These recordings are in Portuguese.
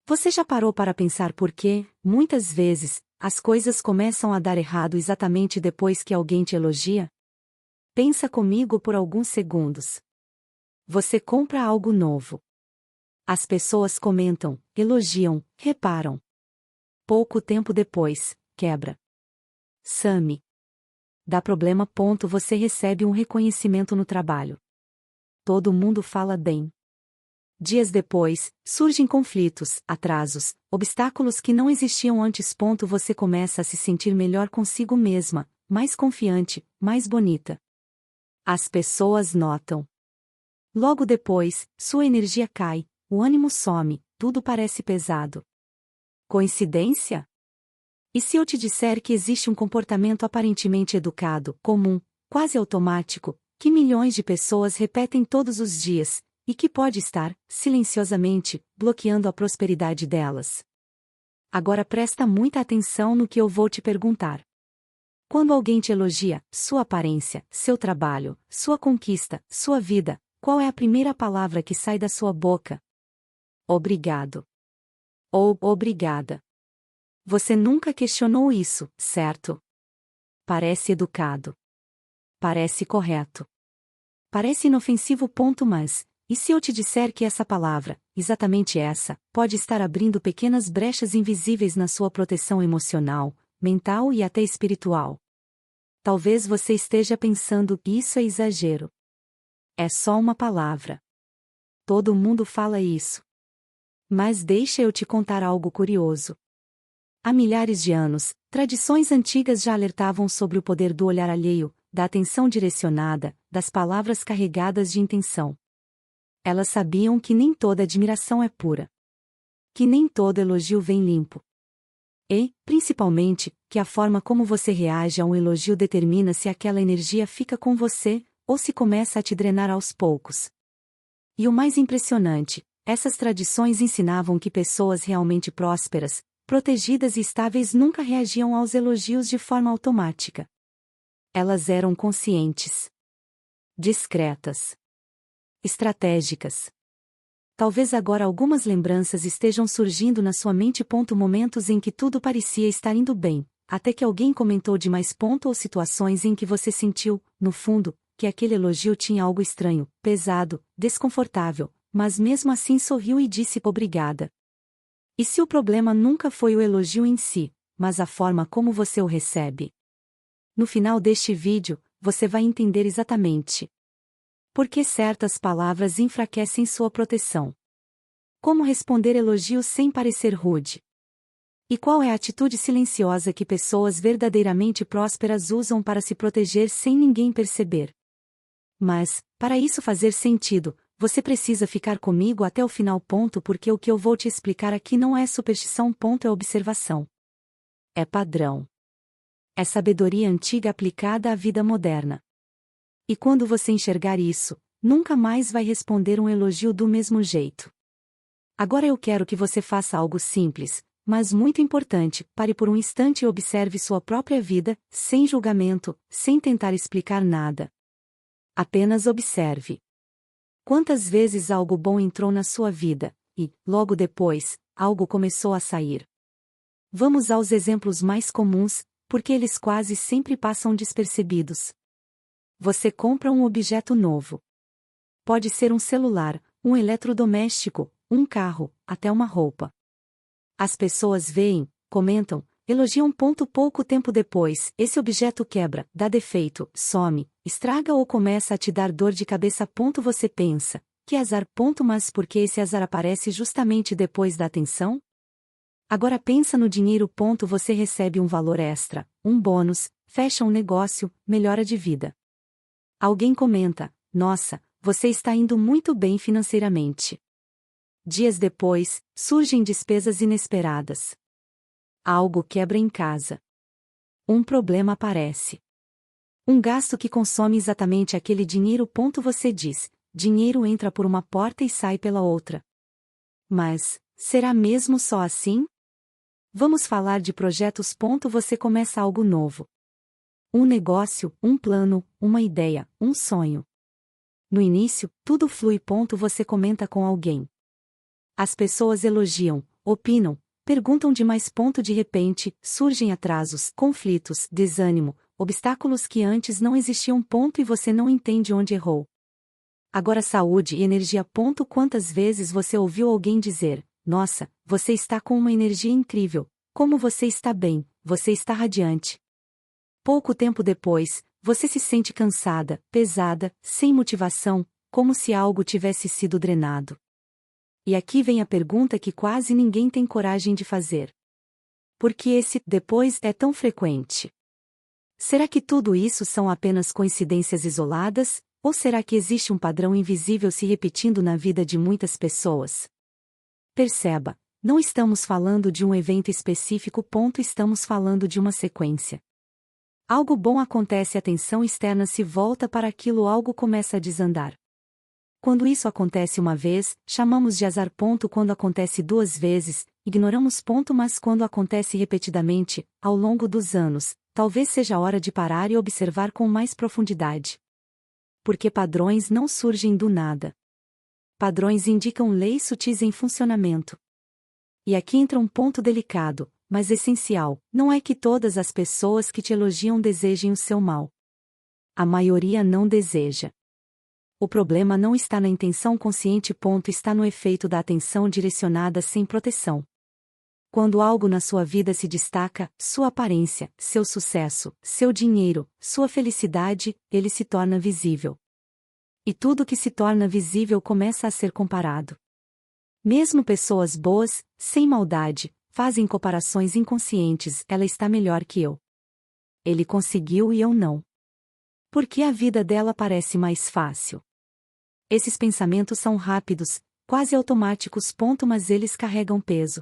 Você já parou para pensar por que, muitas vezes, as coisas começam a dar errado exatamente depois que alguém te elogia? Pensa comigo por alguns segundos. Você compra algo novo. As pessoas comentam, elogiam, reparam. Pouco tempo depois, quebra. Some. Dá problema. Você recebe um reconhecimento no trabalho. Todo mundo fala bem. Dias depois, surgem conflitos, atrasos, obstáculos que não existiam antes. Você começa a se sentir melhor consigo mesma, mais confiante, mais bonita. As pessoas notam. Logo depois, sua energia cai, o ânimo some, tudo parece pesado. Coincidência? E se eu te disser que existe um comportamento aparentemente educado, comum, quase automático, que milhões de pessoas repetem todos os dias, e que pode estar, silenciosamente, bloqueando a prosperidade delas? Agora presta muita atenção no que eu vou te perguntar. Quando alguém te elogia, sua aparência, seu trabalho, sua conquista, sua vida, qual é a primeira palavra que sai da sua boca? Obrigado. Ou obrigada. Você nunca questionou isso, certo? Parece educado. Parece correto. Parece inofensivo. Mas, e se eu te disser que essa palavra, exatamente essa, pode estar abrindo pequenas brechas invisíveis na sua proteção emocional, mental e até espiritual? Talvez você esteja pensando que isso é exagero. É só uma palavra. Todo mundo fala isso. Mas deixa eu te contar algo curioso. Há milhares de anos, tradições antigas já alertavam sobre o poder do olhar alheio, da atenção direcionada, das palavras carregadas de intenção. Elas sabiam que nem toda admiração é pura. Que nem todo elogio vem limpo. E, principalmente, que a forma como você reage a um elogio determina se aquela energia fica com você, ou se começa a te drenar aos poucos. E o mais impressionante, essas tradições ensinavam que pessoas realmente prósperas, protegidas e estáveis nunca reagiam aos elogios de forma automática. Elas eram conscientes. Discretas. Estratégicas. Talvez agora algumas lembranças estejam surgindo na sua mente. Momentos em que tudo parecia estar indo bem, até que alguém comentou demais. Ou situações em que você sentiu, no fundo, que aquele elogio tinha algo estranho, pesado, desconfortável, mas mesmo assim sorriu e disse obrigada. E se o problema nunca foi o elogio em si, mas a forma como você o recebe? No final deste vídeo, você vai entender exatamente por que certas palavras enfraquecem sua proteção. Como responder elogios sem parecer rude. E qual é a atitude silenciosa que pessoas verdadeiramente prósperas usam para se proteger sem ninguém perceber. Mas, para isso fazer sentido, você precisa ficar comigo até o final. Porque o que eu vou te explicar aqui não é superstição. É observação. É padrão. É sabedoria antiga aplicada à vida moderna. E quando você enxergar isso, nunca mais vai responder um elogio do mesmo jeito. Agora eu quero que você faça algo simples, mas muito importante. Pare por um instante e observe sua própria vida, sem julgamento, sem tentar explicar nada. Apenas observe. Quantas vezes algo bom entrou na sua vida, e, logo depois, algo começou a sair? Vamos aos exemplos mais comuns, porque eles quase sempre passam despercebidos. Você compra um objeto novo. Pode ser um celular, um eletrodoméstico, um carro, até uma roupa. As pessoas veem, comentam, elogiam. Pouco tempo depois, esse objeto quebra, dá defeito, some, estraga ou começa a te dar dor de cabeça. Você pensa, que azar. Mas por que esse azar aparece justamente depois da atenção? Agora pensa no dinheiro. Você recebe um valor extra, um bônus, fecha um negócio, melhora de vida. Alguém comenta, nossa, você está indo muito bem financeiramente. Dias depois, surgem despesas inesperadas. Algo quebra em casa. Um problema aparece. Um gasto que consome exatamente aquele dinheiro. Você diz, dinheiro entra por uma porta e sai pela outra. Mas, será mesmo só assim? Vamos falar de projetos. Você começa algo novo. Um negócio, um plano, uma ideia, um sonho. No início, tudo flui. Você comenta com alguém. As pessoas elogiam, opinam, perguntam demais. De repente, surgem atrasos, conflitos, desânimo, obstáculos que antes não existiam. E você não entende onde errou. Agora saúde e energia. Quantas vezes você ouviu alguém dizer: nossa, você está com uma energia incrível, como você está bem, você está radiante. Pouco tempo depois, você se sente cansada, pesada, sem motivação, como se algo tivesse sido drenado. E aqui vem a pergunta que quase ninguém tem coragem de fazer. Por que esse depois é tão frequente? Será que tudo isso são apenas coincidências isoladas, ou será que existe um padrão invisível se repetindo na vida de muitas pessoas? Perceba, não estamos falando de um evento específico. Estamos falando de uma sequência. Algo bom acontece, a atenção externa se volta para aquilo, algo começa a desandar. Quando isso acontece uma vez, chamamos de azar. Quando acontece duas vezes, ignoramos. Mas quando acontece repetidamente, ao longo dos anos, talvez seja a hora de parar e observar com mais profundidade. Porque padrões não surgem do nada. Padrões indicam leis sutis em funcionamento. E aqui entra um ponto delicado, mas essencial: não é que todas as pessoas que te elogiam desejem o seu mal. A maioria não deseja. O problema não está na intenção consciente. Está no efeito da atenção direcionada sem proteção. Quando algo na sua vida se destaca, sua aparência, seu sucesso, seu dinheiro, sua felicidade, ele se torna visível. E tudo que se torna visível começa a ser comparado. Mesmo pessoas boas, sem maldade, fazem comparações inconscientes. Ela está melhor que eu. Ele conseguiu e eu não. Por que a vida dela parece mais fácil? Esses pensamentos são rápidos, quase automáticos. Mas eles carregam peso.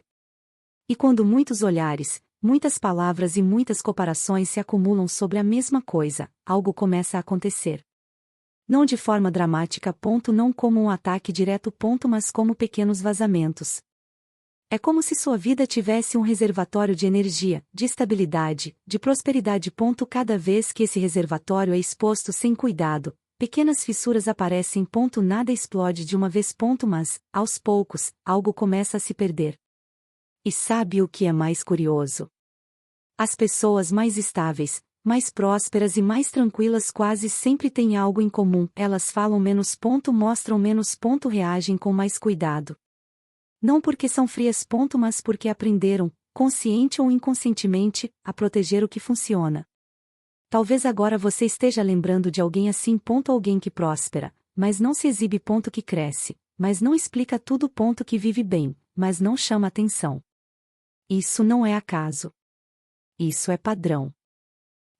E quando muitos olhares, muitas palavras e muitas comparações se acumulam sobre a mesma coisa, algo começa a acontecer. Não de forma dramática. Não como um ataque direto. Mas como pequenos vazamentos. É como se sua vida tivesse um reservatório de energia, de estabilidade, de prosperidade. Cada vez que esse reservatório é exposto sem cuidado, pequenas fissuras aparecem. Nada explode de uma vez. Mas, aos poucos, algo começa a se perder. E sabe o que é mais curioso? As pessoas mais estáveis, mais prósperas e mais tranquilas quase sempre têm algo em comum. Elas falam menos. Mostram menos. Reagem com mais cuidado. Não porque são frias. Mas porque aprenderam, consciente ou inconscientemente, a proteger o que funciona. Talvez agora você esteja lembrando de alguém assim. Alguém que prospera, mas não se exibe. Que cresce, mas não explica tudo. Que vive bem, mas não chama atenção. Isso não é acaso. Isso é padrão.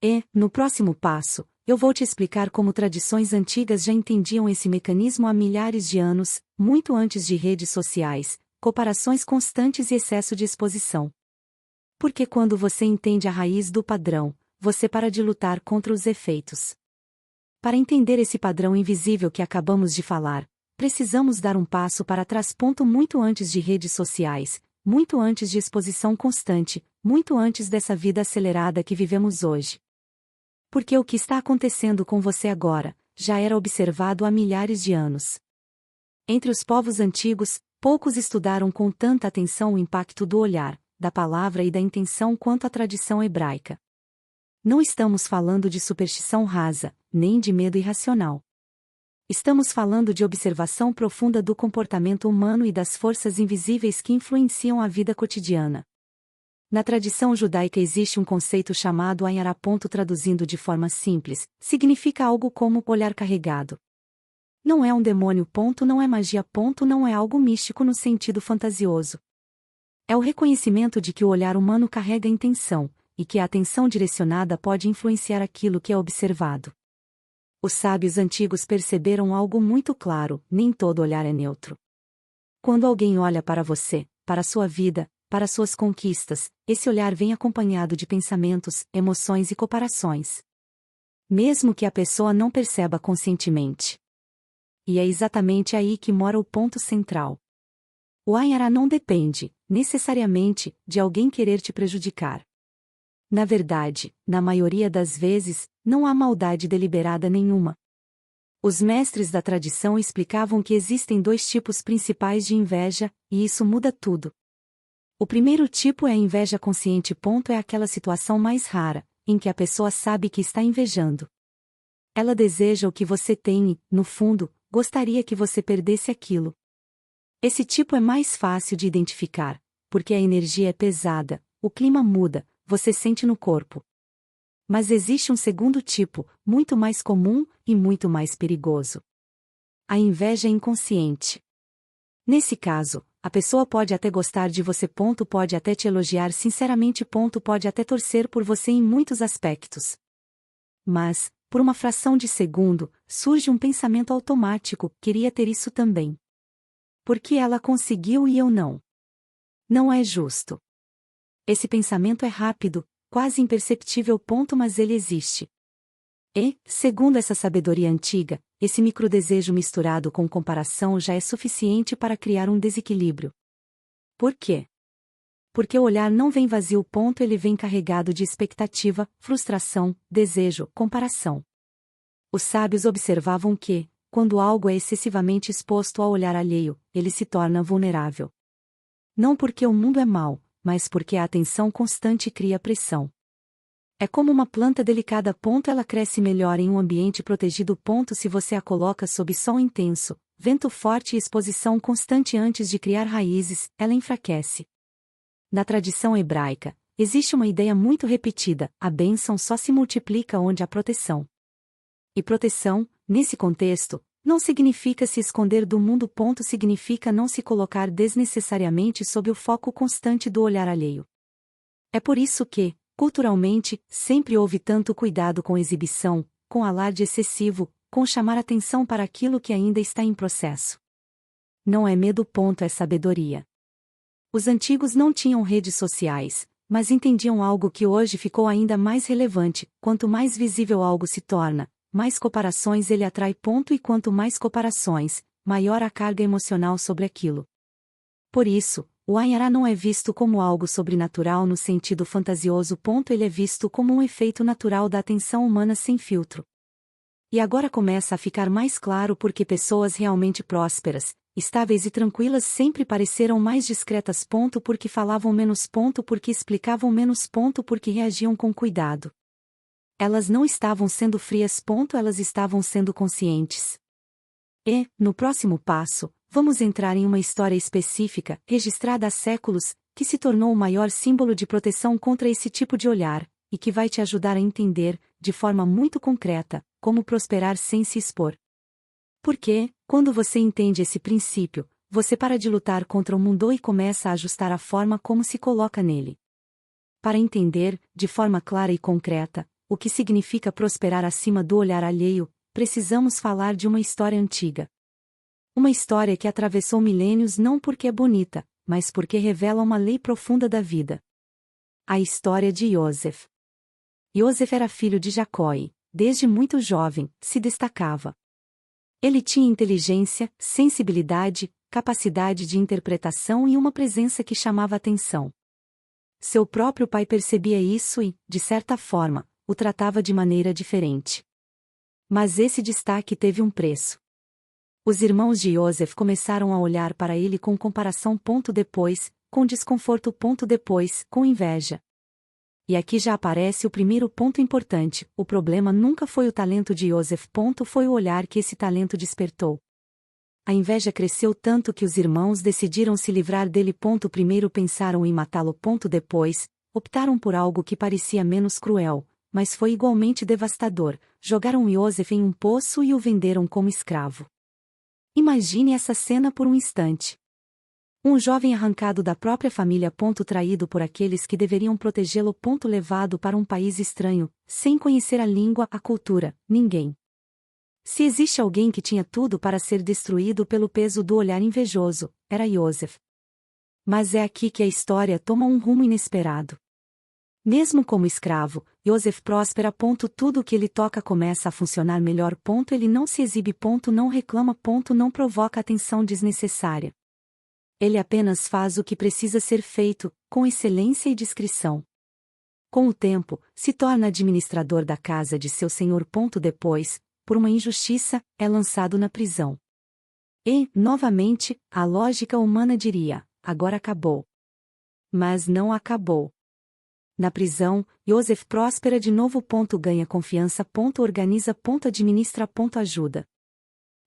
E, no próximo passo, eu vou te explicar como tradições antigas já entendiam esse mecanismo há milhares de anos, muito antes de redes sociais, comparações constantes e excesso de exposição. Porque quando você entende a raiz do padrão, você para de lutar contra os efeitos. Para entender esse padrão invisível que acabamos de falar, precisamos dar um passo para trás. Muito antes de redes sociais, muito antes de exposição constante, muito antes dessa vida acelerada que vivemos hoje. Porque o que está acontecendo com você agora, já era observado há milhares de anos. Entre os povos antigos, poucos estudaram com tanta atenção o impacto do olhar, da palavra e da intenção quanto a tradição hebraica. Não estamos falando de superstição rasa, nem de medo irracional. Estamos falando de observação profunda do comportamento humano e das forças invisíveis que influenciam a vida cotidiana. Na tradição judaica existe um conceito chamado Ain Hara. Traduzindo de forma simples, significa algo como olhar carregado. Não é um demônio. Não é magia. Não é algo místico no sentido fantasioso. É o reconhecimento de que o olhar humano carrega intenção, e que a atenção direcionada pode influenciar aquilo que é observado. Os sábios antigos perceberam algo muito claro: nem todo olhar é neutro. Quando alguém olha para você, para sua vida, para suas conquistas, esse olhar vem acompanhado de pensamentos, emoções e comparações. Mesmo que a pessoa não perceba conscientemente. E é exatamente aí que mora o ponto central. O Ain Hara não depende, necessariamente, de alguém querer te prejudicar. Na verdade, na maioria das vezes, não há maldade deliberada nenhuma. Os mestres da tradição explicavam que existem dois tipos principais de inveja, e isso muda tudo. O primeiro tipo é a inveja consciente. É aquela situação mais rara, em que a pessoa sabe que está invejando. Ela deseja o que você tem e, no fundo, gostaria que você perdesse aquilo. Esse tipo é mais fácil de identificar, porque a energia é pesada, o clima muda, você sente no corpo. Mas existe um segundo tipo, muito mais comum e muito mais perigoso. A inveja inconsciente. Nesse caso, a pessoa pode até gostar de você. Pode até te elogiar sinceramente. Pode até torcer por você em muitos aspectos. Mas, por uma fração de segundo, surge um pensamento automático: queria ter isso também. Por que ela conseguiu e eu não? Não é justo. Esse pensamento é rápido, quase imperceptível. Mas ele existe. E, segundo essa sabedoria antiga, esse microdesejo misturado com comparação já é suficiente para criar um desequilíbrio. Por quê? Porque o olhar não vem vazio. Ele vem carregado de expectativa, frustração, desejo, comparação. Os sábios observavam que, quando algo é excessivamente exposto ao olhar alheio, ele se torna vulnerável. Não porque o mundo é mau, mas porque a atenção constante cria pressão. É como uma planta delicada. Ela cresce melhor em um ambiente protegido. Se você a coloca sob sol intenso, vento forte e exposição constante antes de criar raízes, ela enfraquece. Na tradição hebraica, existe uma ideia muito repetida: a bênção só se multiplica onde há proteção. E proteção, nesse contexto, não significa se esconder do mundo. Significa não se colocar desnecessariamente sob o foco constante do olhar alheio. É por isso que, culturalmente, sempre houve tanto cuidado com exibição, com alarde excessivo, com chamar atenção para aquilo que ainda está em processo. Não é medo. É sabedoria. Os antigos não tinham redes sociais, mas entendiam algo que hoje ficou ainda mais relevante: quanto mais visível algo se torna, mais comparações ele atrai. E quanto mais comparações, maior a carga emocional sobre aquilo. Por isso, o Ainhará não é visto como algo sobrenatural no sentido fantasioso. Ele é visto como um efeito natural da atenção humana sem filtro. E agora começa a ficar mais claro porque pessoas realmente prósperas, estáveis e tranquilas sempre pareceram mais discretas. Porque falavam menos. Porque explicavam menos. Porque reagiam com cuidado. Elas não estavam sendo frias. Elas estavam sendo conscientes. E, no próximo passo, vamos entrar em uma história específica, registrada há séculos, que se tornou o maior símbolo de proteção contra esse tipo de olhar, e que vai te ajudar a entender, de forma muito concreta, como prosperar sem se expor. Porque, quando você entende esse princípio, você para de lutar contra o mundo e começa a ajustar a forma como se coloca nele. Para entender, de forma clara e concreta, o que significa prosperar acima do olhar alheio, precisamos falar de uma história antiga. Uma história que atravessou milênios não porque é bonita, mas porque revela uma lei profunda da vida. A história de Yosef. Yosef era filho de Jacó e, desde muito jovem, se destacava. Ele tinha inteligência, sensibilidade, capacidade de interpretação e uma presença que chamava atenção. Seu próprio pai percebia isso e, de certa forma, o tratava de maneira diferente. Mas esse destaque teve um preço. Os irmãos de Yosef começaram a olhar para ele com comparação. Depois, com desconforto. Depois, com inveja. E aqui já aparece o primeiro ponto importante: o problema nunca foi o talento de Yosef. Foi o olhar que esse talento despertou. A inveja cresceu tanto que os irmãos decidiram se livrar dele. Primeiro pensaram em matá-lo. Depois, optaram por algo que parecia menos cruel, mas foi igualmente devastador: jogaram Yosef em um poço e o venderam como escravo. Imagine essa cena por um instante. Um jovem arrancado da própria família. Traído por aqueles que deveriam protegê-lo. Levado para um país estranho, sem conhecer a língua, a cultura, ninguém. Se existe alguém que tinha tudo para ser destruído pelo peso do olhar invejoso, era Yosef. Mas é aqui que a história toma um rumo inesperado. Mesmo como escravo, Yosef próspera. Tudo o que ele toca começa a funcionar melhor. Ele não se exibe. Não reclama. Não provoca atenção desnecessária. Ele apenas faz o que precisa ser feito, com excelência e discrição. Com o tempo, se torna administrador da casa de seu senhor. Depois, por uma injustiça, é lançado na prisão. E, novamente, a lógica humana diria: agora acabou. Mas não acabou. Na prisão, Yosef próspera de novo. Ganha confiança. Organiza. Administra. Ajuda.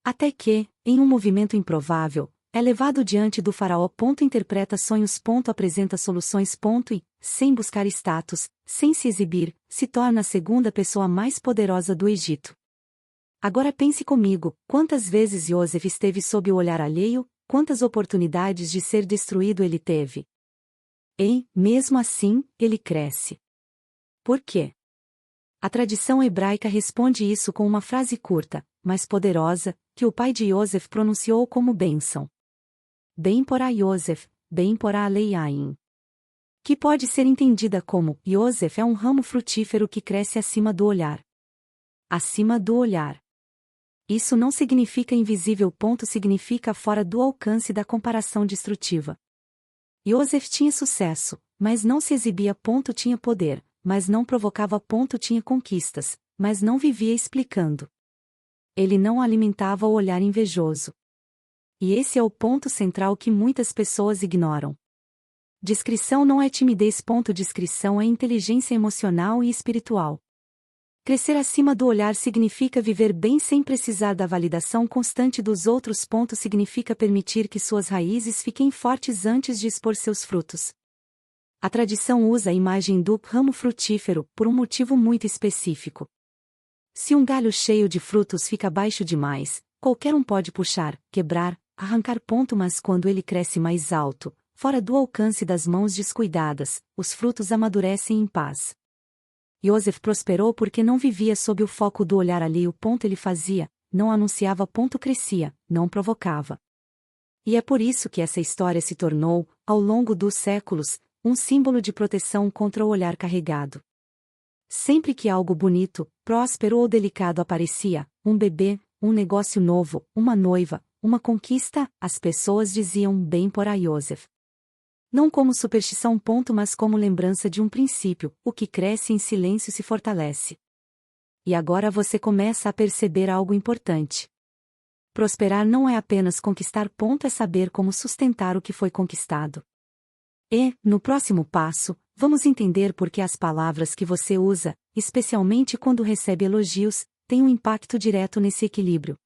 Até que, em um movimento improvável, é levado diante do faraó. Interpreta sonhos. Apresenta soluções. E, sem buscar status, sem se exibir, se torna a segunda pessoa mais poderosa do Egito. Agora pense comigo, quantas vezes Yosef esteve sob o olhar alheio, quantas oportunidades de ser destruído ele teve. E, mesmo assim, ele cresce. Por quê? A tradição hebraica responde isso com uma frase curta, mas poderosa, que o pai de Yosef pronunciou como bênção. Bem porá Yosef, bem porá Leiaim. Que pode ser entendida como, Yosef é um ramo frutífero que cresce acima do olhar. Acima do olhar. Isso não significa invisível. Significa fora do alcance da comparação destrutiva. Yosef tinha sucesso, mas não se exibia. Tinha poder, mas não provocava. Tinha conquistas, mas não vivia explicando. Ele não alimentava o olhar invejoso. E esse é o ponto central que muitas pessoas ignoram. Discrição não é timidez. Discrição é inteligência emocional e espiritual. Crescer acima do olhar significa viver bem sem precisar da validação constante dos outros. Significa permitir que suas raízes fiquem fortes antes de expor seus frutos. A tradição usa a imagem do ramo frutífero por um motivo muito específico. Se um galho cheio de frutos fica baixo demais, qualquer um pode puxar, quebrar, arrancar. Mas quando ele cresce mais alto, fora do alcance das mãos descuidadas, os frutos amadurecem em paz. Yosef prosperou porque não vivia sob o foco do olhar alheio. Ele fazia, não anunciava. Crescia, não provocava. E é por isso que essa história se tornou, ao longo dos séculos, um símbolo de proteção contra o olhar carregado. Sempre que algo bonito, próspero ou delicado aparecia, um bebê, um negócio novo, uma noiva, uma conquista, as pessoas diziam bem porá Yosef. Não como superstição. Mas como lembrança de um princípio: o que cresce em silêncio se fortalece. E agora você começa a perceber algo importante. Prosperar não é apenas conquistar. É saber como sustentar o que foi conquistado. E, no próximo passo, vamos entender por que as palavras que você usa, especialmente quando recebe elogios, têm um impacto direto nesse equilíbrio.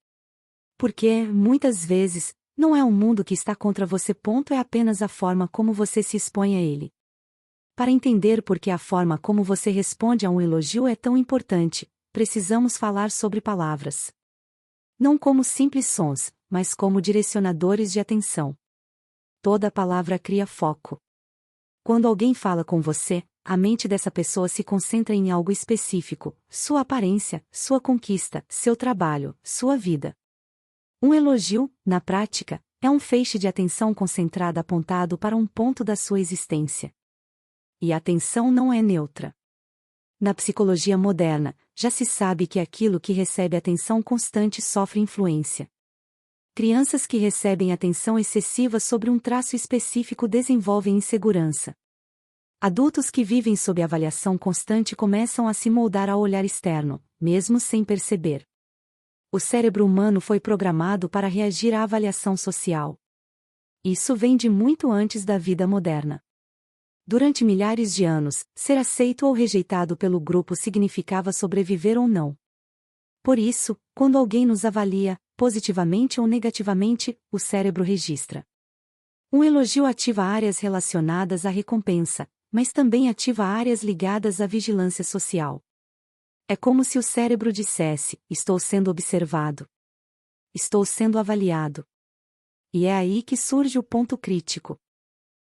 Porque, muitas vezes, não é o mundo que está contra você. É apenas a forma como você se expõe a ele. Para entender por que a forma como você responde a um elogio é tão importante, precisamos falar sobre palavras. Não como simples sons, mas como direcionadores de atenção. Toda palavra cria foco. Quando alguém fala com você, a mente dessa pessoa se concentra em algo específico: sua aparência, sua conquista, seu trabalho, sua vida. Um elogio, na prática, é um feixe de atenção concentrada apontado para um ponto da sua existência. E a atenção não é neutra. Na psicologia moderna, já se sabe que aquilo que recebe atenção constante sofre influência. Crianças que recebem atenção excessiva sobre um traço específico desenvolvem insegurança. Adultos que vivem sob avaliação constante começam a se moldar ao olhar externo, mesmo sem perceber. O cérebro humano foi programado para reagir à avaliação social. Isso vem de muito antes da vida moderna. Durante milhares de anos, ser aceito ou rejeitado pelo grupo significava sobreviver ou não. Por isso, quando alguém nos avalia, positivamente ou negativamente, o cérebro registra. Um elogio ativa áreas relacionadas à recompensa, mas também ativa áreas ligadas à vigilância social. É como se o cérebro dissesse: estou sendo observado. Estou sendo avaliado. E é aí que surge o ponto crítico.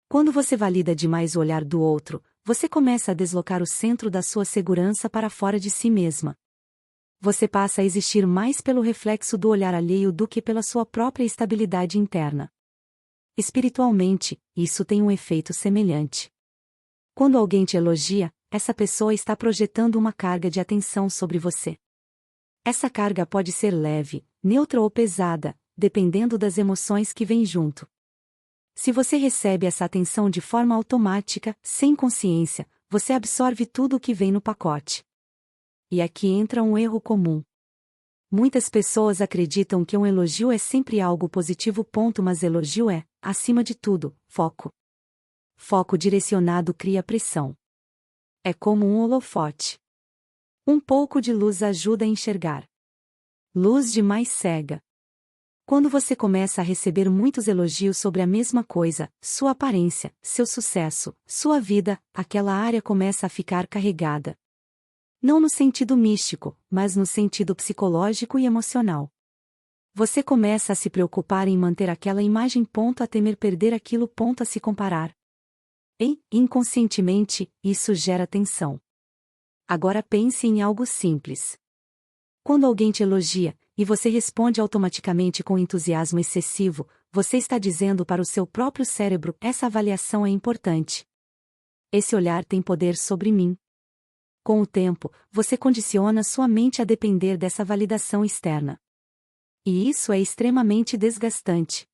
Quando você valida demais o olhar do outro, você começa a deslocar o centro da sua segurança para fora de si mesma. Você passa a existir mais pelo reflexo do olhar alheio do que pela sua própria estabilidade interna. Espiritualmente, isso tem um efeito semelhante. Quando alguém te elogia, essa pessoa está projetando uma carga de atenção sobre você. Essa carga pode ser leve, neutra ou pesada, dependendo das emoções que vêm junto. Se você recebe essa atenção de forma automática, sem consciência, você absorve tudo o que vem no pacote. E aqui entra um erro comum. Muitas pessoas acreditam que um elogio é sempre algo positivo. Mas elogio é, acima de tudo, foco. foco direcionado cria pressão. É como um holofote. Um pouco de luz ajuda a enxergar. Luz demais cega. Quando você começa a receber muitos elogios sobre a mesma coisa, sua aparência, seu sucesso, sua vida, aquela área começa a ficar carregada. Não no sentido místico, mas no sentido psicológico e emocional. Você começa a se preocupar em manter aquela imagem, a temer perder aquilo, a se comparar. E, inconscientemente, isso gera tensão. Agora pense em algo simples. Quando alguém te elogia, e você responde automaticamente com entusiasmo excessivo, você está dizendo para o seu próprio cérebro: essa avaliação é importante. Esse olhar tem poder sobre mim. Com o tempo, você condiciona sua mente a depender dessa validação externa. E isso é extremamente desgastante.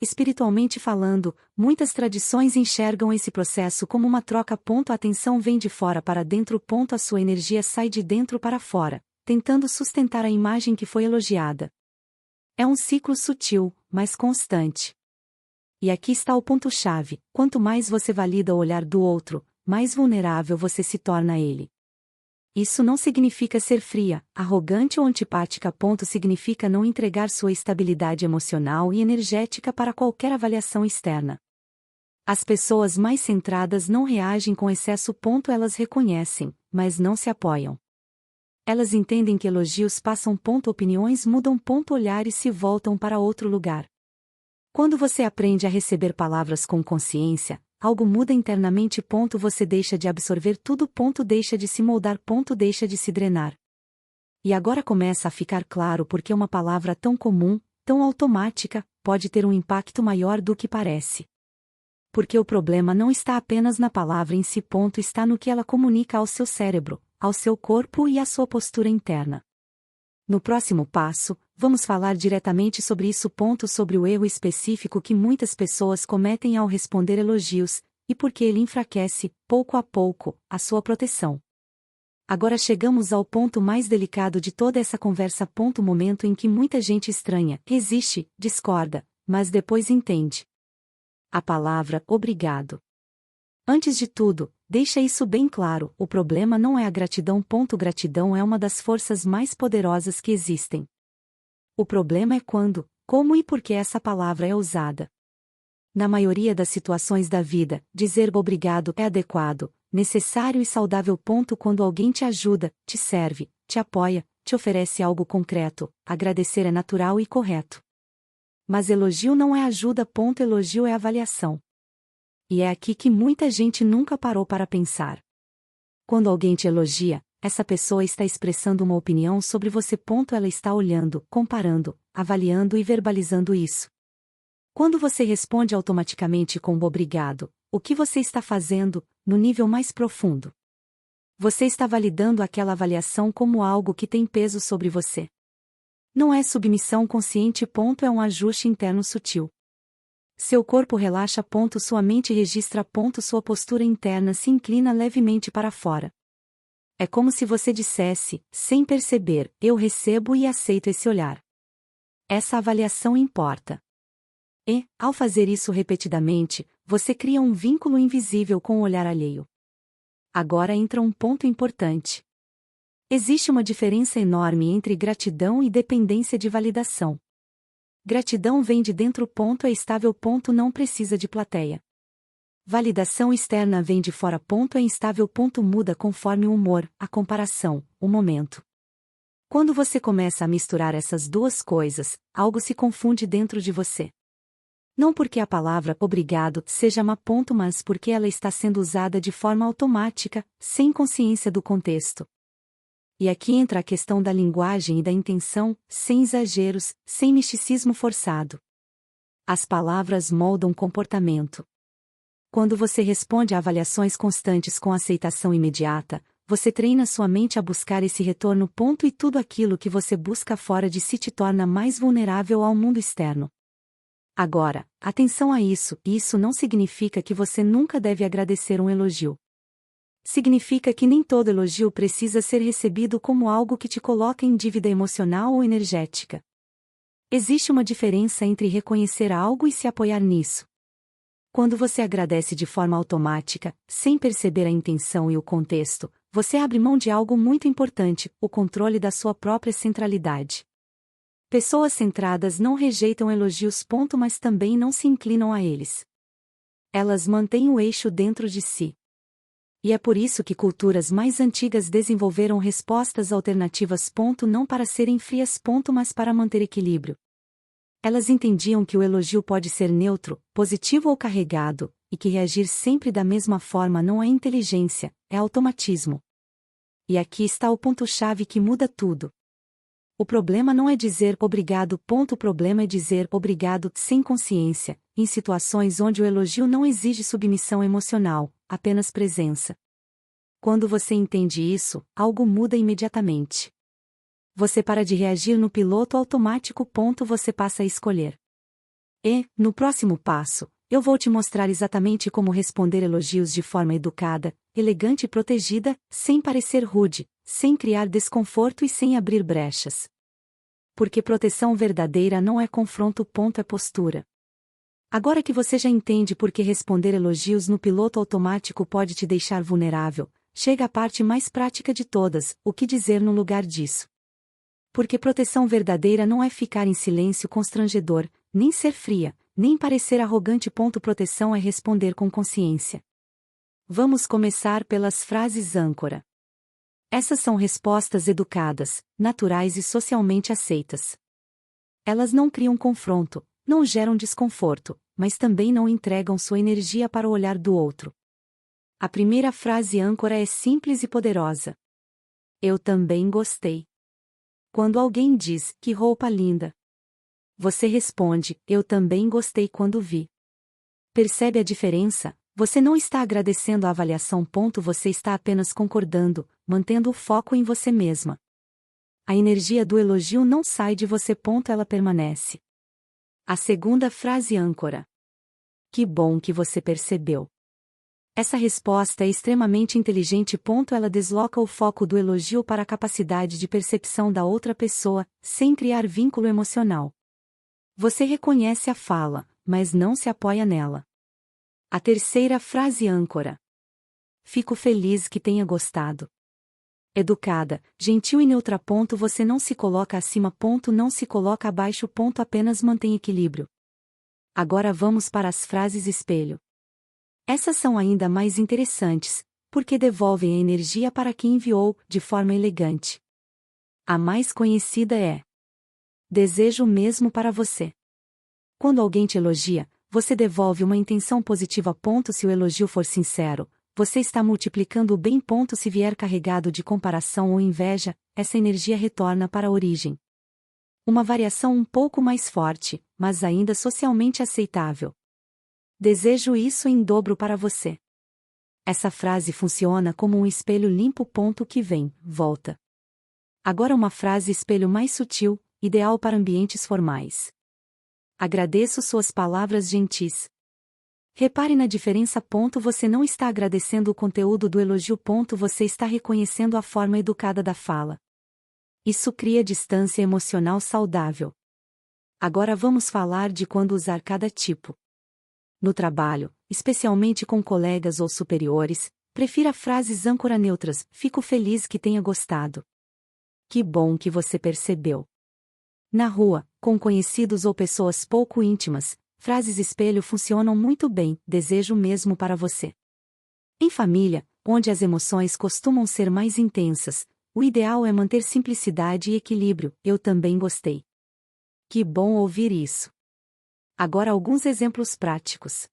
Espiritualmente falando, muitas tradições enxergam esse processo como uma troca. A atenção vem de fora para dentro. A sua energia sai de dentro para fora, tentando sustentar a imagem que foi elogiada. É um ciclo sutil, mas constante. E aqui está o ponto-chave: quanto mais você valida o olhar do outro, mais vulnerável você se torna a ele. Isso não significa ser fria, arrogante ou antipática. Significa não entregar sua estabilidade emocional e energética para qualquer avaliação externa. As pessoas mais centradas não reagem com excesso. Elas reconhecem, mas não se apoiam. Elas entendem que elogios passam. Opiniões mudam. Olhares se voltam para outro lugar. Quando você aprende a receber palavras com consciência, algo muda internamente. Você deixa de absorver tudo. Deixa de se moldar. Deixa de se drenar. E agora começa a ficar claro porque uma palavra tão comum, tão automática, pode ter um impacto maior do que parece. Porque o problema não está apenas na palavra em si. Está no que ela comunica ao seu cérebro, ao seu corpo e à sua postura interna. No próximo passo, vamos falar diretamente sobre isso. Sobre o erro específico que muitas pessoas cometem ao responder elogios, e por que ele enfraquece, pouco a pouco, a sua proteção. Agora chegamos ao ponto mais delicado de toda essa conversa. Momento em que muita gente estranha, resiste, discorda, mas depois entende. A palavra obrigado. Antes de tudo, deixa isso bem claro: o problema não é a gratidão. Gratidão é uma das forças mais poderosas que existem. O problema é quando, como e por que essa palavra é usada. Na maioria das situações da vida, dizer obrigado é adequado, necessário e saudável. Quando alguém te ajuda, te serve, te apoia, te oferece algo concreto, agradecer é natural e correto. Mas elogio não é ajuda. Elogio é avaliação. E é aqui que muita gente nunca parou para pensar. Quando alguém te elogia, essa pessoa está expressando uma opinião sobre você. Ela está olhando, comparando, avaliando e verbalizando isso. Quando você responde automaticamente com obrigado, o que você está fazendo, no nível mais profundo? Você está validando aquela avaliação como algo que tem peso sobre você. Não é submissão consciente. É um ajuste interno sutil. Seu corpo relaxa. Sua mente registra. Sua postura interna se inclina levemente para fora. É como se você dissesse, sem perceber: eu recebo e aceito esse olhar. Essa avaliação importa. E, ao fazer isso repetidamente, você cria um vínculo invisível com o olhar alheio. Agora entra um ponto importante. Existe uma diferença enorme entre gratidão e dependência de validação. Gratidão vem de dentro. É estável. Não precisa de plateia. Validação externa vem de fora. É instável. Muda conforme o humor, a comparação, o momento. Quando você começa a misturar essas duas coisas, algo se confunde dentro de você. Não porque a palavra obrigado seja má. Mas porque ela está sendo usada de forma automática, sem consciência do contexto. E aqui entra a questão da linguagem e da intenção, sem exageros, sem misticismo forçado. As palavras moldam comportamento. Quando você responde a avaliações constantes com aceitação imediata, você treina sua mente a buscar esse retorno. E tudo aquilo que você busca fora de si te torna mais vulnerável ao mundo externo. Agora, atenção a isso: isso não significa que você nunca deve agradecer um elogio. Significa que nem todo elogio precisa ser recebido como algo que te coloca em dívida emocional ou energética. Existe uma diferença entre reconhecer algo e se apoiar nisso. Quando você agradece de forma automática, sem perceber a intenção e o contexto, você abre mão de algo muito importante, o controle da sua própria centralidade. Pessoas centradas não rejeitam elogios. Mas também não se inclinam a eles. Elas mantêm o eixo dentro de si. E é por isso que culturas mais antigas desenvolveram respostas alternativas. Não para serem frias. Mas para manter equilíbrio. Elas entendiam que o elogio pode ser neutro, positivo ou carregado, e que reagir sempre da mesma forma não é inteligência, é automatismo. E aqui está o ponto-chave que muda tudo. O problema não é dizer obrigado. O problema é dizer obrigado sem consciência, em situações onde o elogio não exige submissão emocional, apenas presença. Quando você entende isso, algo muda imediatamente. Você para de reagir no piloto automático. Você passa a escolher. E, no próximo passo, eu vou te mostrar exatamente como responder elogios de forma educada, elegante e protegida, sem parecer rude, sem criar desconforto e sem abrir brechas. Porque proteção verdadeira não é confronto. É postura. Agora que você já entende por que responder elogios no piloto automático pode te deixar vulnerável, chega a parte mais prática de todas: o que dizer no lugar disso. Porque proteção verdadeira não é ficar em silêncio constrangedor, nem ser fria, nem parecer arrogante. Proteção é responder com consciência. Vamos começar pelas frases âncora. Essas são respostas educadas, naturais e socialmente aceitas. Elas não criam confronto, não geram desconforto, mas também não entregam sua energia para o olhar do outro. A primeira frase âncora é simples e poderosa. Eu também gostei. Quando alguém diz, que roupa linda, você responde, eu também gostei quando vi. Percebe a diferença? Você não está agradecendo a avaliação. Você está apenas concordando, mantendo o foco em você mesma. A energia do elogio não sai de você. Ela permanece. A segunda frase âncora. Que bom que você percebeu. Essa resposta é extremamente inteligente. Ela desloca o foco do elogio para a capacidade de percepção da outra pessoa, sem criar vínculo emocional. Você reconhece a fala, mas não se apoia nela. A terceira frase âncora. Fico feliz que tenha gostado. Educada, gentil e neutra. Você não se coloca acima. Não se coloca abaixo. Apenas mantém equilíbrio. Agora vamos para as frases espelho. Essas são ainda mais interessantes, porque devolvem a energia para quem enviou, de forma elegante. A mais conhecida é: desejo o mesmo para você. Quando alguém te elogia, você devolve uma intenção positiva. Se o elogio for sincero, você está multiplicando o bem. Se vier carregado de comparação ou inveja, essa energia retorna para a origem. Uma variação um pouco mais forte, mas ainda socialmente aceitável. Desejo isso em dobro para você. Essa frase funciona como um espelho limpo. Que vem, volta. Agora uma frase espelho mais sutil, ideal para ambientes formais. Agradeço suas palavras gentis. Repare na diferença. Você não está agradecendo o conteúdo do elogio. Você está reconhecendo a forma educada da fala. Isso cria distância emocional saudável. Agora vamos falar de quando usar cada tipo. No trabalho, especialmente com colegas ou superiores, prefira frases âncora neutras. Fico feliz que tenha gostado. Que bom que você percebeu. Na rua, com conhecidos ou pessoas pouco íntimas, frases espelho funcionam muito bem. Desejo o mesmo para você. Em família, onde as emoções costumam ser mais intensas, o ideal é manter simplicidade e equilíbrio. Eu também gostei. Que bom ouvir isso. Agora alguns exemplos práticos.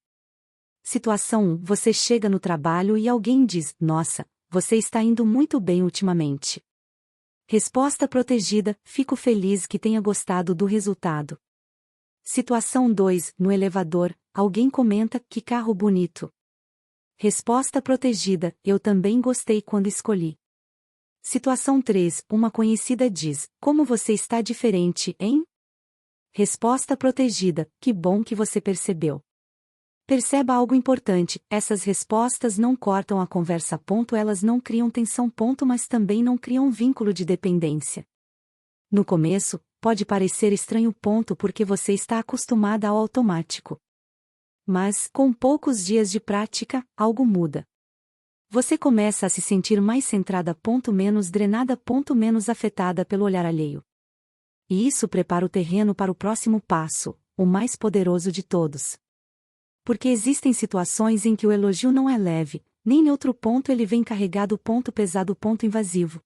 Situação 1. Você chega no trabalho e alguém diz: nossa, você está indo muito bem ultimamente. Resposta protegida: fico feliz que tenha gostado do resultado. Situação 2. No elevador, alguém comenta: que carro bonito. Resposta protegida: eu também gostei quando escolhi. Situação 3. Uma conhecida diz: como você está diferente, hein? Resposta protegida: que bom que você percebeu. Perceba algo importante: essas respostas não cortam a conversa. Elas não criam tensão. Mas também não criam vínculo de dependência. No começo, pode parecer estranho. Porque você está acostumada ao automático. Mas, com poucos dias de prática, algo muda. Você começa a se sentir mais centrada, menos drenada, menos afetada pelo olhar alheio. E isso prepara o terreno para o próximo passo, o mais poderoso de todos. Porque existem situações em que o elogio não é leve, nem neutro, ele vem carregado, pesado, invasivo.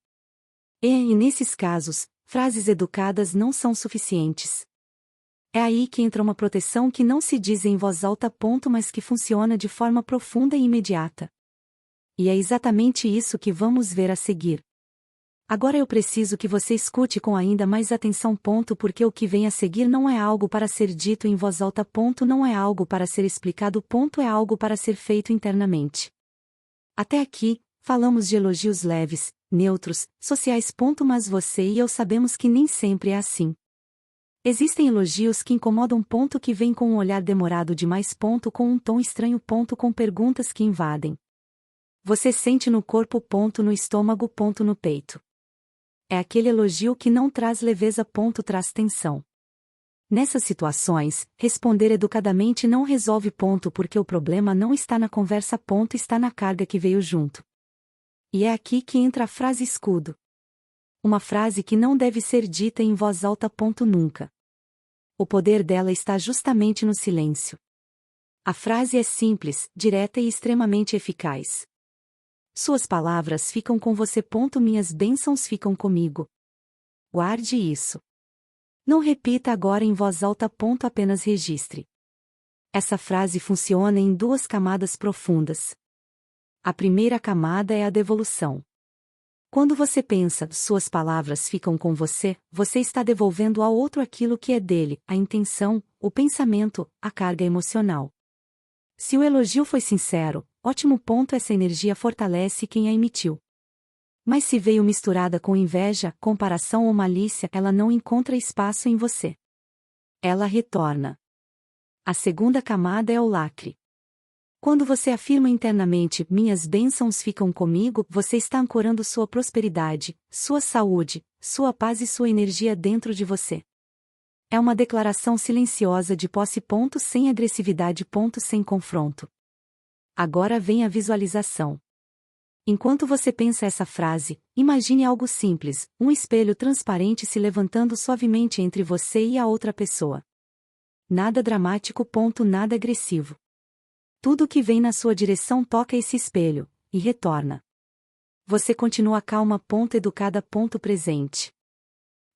E nesses casos, frases educadas não são suficientes. É aí que entra uma proteção que não se diz em voz alta, mas que funciona de forma profunda e imediata. E é exatamente isso que vamos ver a seguir. Agora eu preciso que você escute com ainda mais atenção, porque o que vem a seguir não é algo para ser dito em voz alta, não é algo para ser explicado, é algo para ser feito internamente. Até aqui, falamos de elogios leves, neutros, sociais, mas você e eu sabemos que nem sempre é assim. Existem elogios que incomodam, que vêm com um olhar demorado demais, com um tom estranho, com perguntas que invadem. Você sente no corpo, no estômago, no peito. É aquele elogio que não traz leveza, traz tensão. Nessas situações, responder educadamente não resolve, porque o problema não está na conversa, está na carga que veio junto. E é aqui que entra a frase escudo. Uma frase que não deve ser dita em voz alta, nunca. O poder dela está justamente no silêncio. A frase é simples, direta e extremamente eficaz. Suas palavras ficam com você, minhas bênçãos ficam comigo. Guarde isso. Não repita agora em voz alta, apenas registre. Essa frase funciona em duas camadas profundas. A primeira camada é a devolução. Quando você pensa, suas palavras ficam com você, você está devolvendo ao outro aquilo que é dele, a intenção, o pensamento, a carga emocional. Se o elogio foi sincero, ótimo, essa energia fortalece quem a emitiu. Mas se veio misturada com inveja, comparação ou malícia, ela não encontra espaço em você. Ela retorna. A segunda camada é o lacre. Quando você afirma internamente, minhas bênçãos ficam comigo, você está ancorando sua prosperidade, sua saúde, sua paz e sua energia dentro de você. É uma declaração silenciosa de posse, sem agressividade, sem confronto. Agora vem a visualização. Enquanto você pensa essa frase, imagine algo simples, um espelho transparente se levantando suavemente entre você e a outra pessoa. Nada dramático, nada agressivo. Tudo que vem na sua direção toca esse espelho, e retorna. Você continua calma, educada, presente.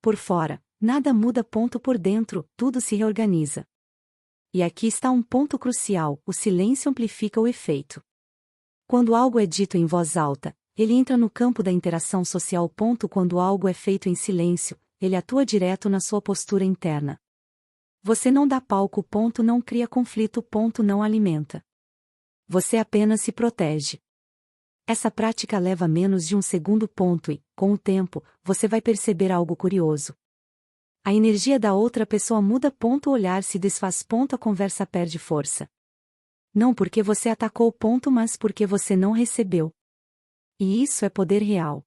Por fora, nada muda, por dentro, tudo se reorganiza. E aqui está um ponto crucial, o silêncio amplifica o efeito. Quando algo é dito em voz alta, ele entra no campo da interação social. Quando algo é feito em silêncio, ele atua direto na sua postura interna. Você não dá palco, não cria conflito, não alimenta. Você apenas se protege. Essa prática leva menos de um segundo, e, com o tempo, você vai perceber algo curioso. A energia da outra pessoa muda, o olhar se desfaz, a conversa perde força. Não porque você atacou, mas porque você não recebeu. E isso é poder real.